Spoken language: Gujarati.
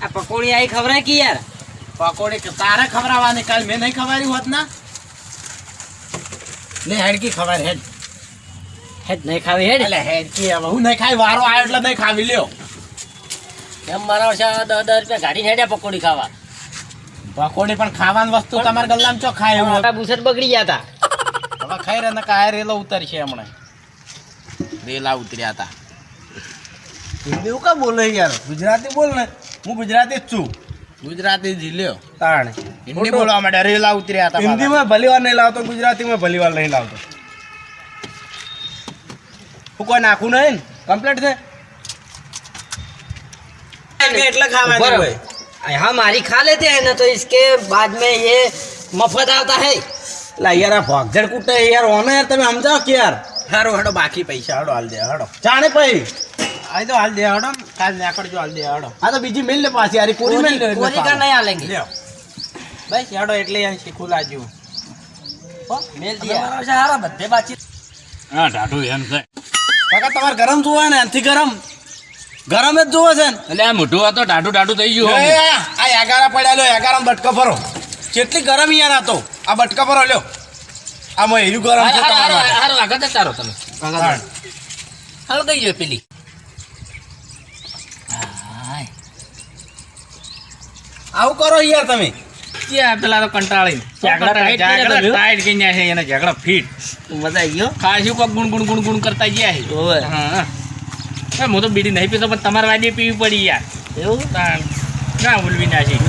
આ પકોડી આઈ ખવરાય કે યાર પકોડી તારે ખવડાવવાની કાલ મેં નહીં ખવડાવી હોત ના લે હેડકી ખબર હેડ હેડ નહીં ખાવી હેડ એટલે હેડકી હવે હું નહીં ખાઈ વારો આવ્યો એટલે નહીં ખાવી લ્યો એમ મારા વર્ષે 10 રૂપિયા ગાડી હેડ્યા પકોડી ખાવા પકોડી પણ ખાવાની વસ્તુ તમારા ગલ્લામાં ચો ખાય એવું મોટા બુસર બગડી ગયા હતા હવે ખાઈ રહ્યા ને કાય રેલો ઉતરશે હમણાં રેલા ઉતર્યા હતા હિન્દી કા બોલે યાર ગુજરાતી બોલ ને હું ગુજરાતી જ છું ગુજરાતી જીલ્યો તાણ હિન્દી બોલવા માટે રેલા ઉતર્યા હતા હિન્દી માં ભલી વાર નહીં લાવતો ગુજરાતી માં ભલી વાર નહીં લાવતો હું કોઈ નાખું નહીં કમ્પ્લીટ છે એટલે ખાવાનું હોય हाँ हमारी खा लेते हैं ना तो इसके बाद में ये मफत आता है લા યાર આ ભાગજડ કૂટે યાર ઓને યાર તમે સમજાવો કે યાર હારો હડો બાકી પૈસા હડો હાલ દે હડો જાણે પછી આ તો હાલ દે હડો કાલ નાકડજો હાલ દે હડો આ તો બીજી મેલ લે પાછી યાર પૂરી મેલ લે कोरी का नहीं आलेंगे લ્યો બસ હડો એટલે અહીં શીખું લાજુ मेल दिया सारा बद्दे बातचीत હા ટાટુ એમ છે કાકા તમારે ગરમ જોવે ને એનથી ગરમ ગરમ જ જોવે છે ને એટલે આ મોઢું આ તો ટાટુ ટાટુ થઈ ગયું એ, આ યાગારા પડ્યા લ્યો યાગારામાં બટકા ભરો કેટલી ગરમ યાર આ તો આ બટકા ભરો લ્યો આ મો એયું ગરમ છે તમારા માટે. હારો આગળ જતા રહો તમે હા. હાલો કઈ જો પેલી આવું કરો યાર તમે ત્યાં પેલા તો કંટાળી ટાઈટ કઈ જાય છે એને ઝઘડા ફીટ मजा आई गयो ખાસું કોક ગુણ ગુણ ગુણ ગુણ કરતા ગયા છે ओए હા હું તો બીડી નહીં પીતો પણ તમારે વાજે પીવી પડી યાર એવું તાણ ના ભૂલવી નાખી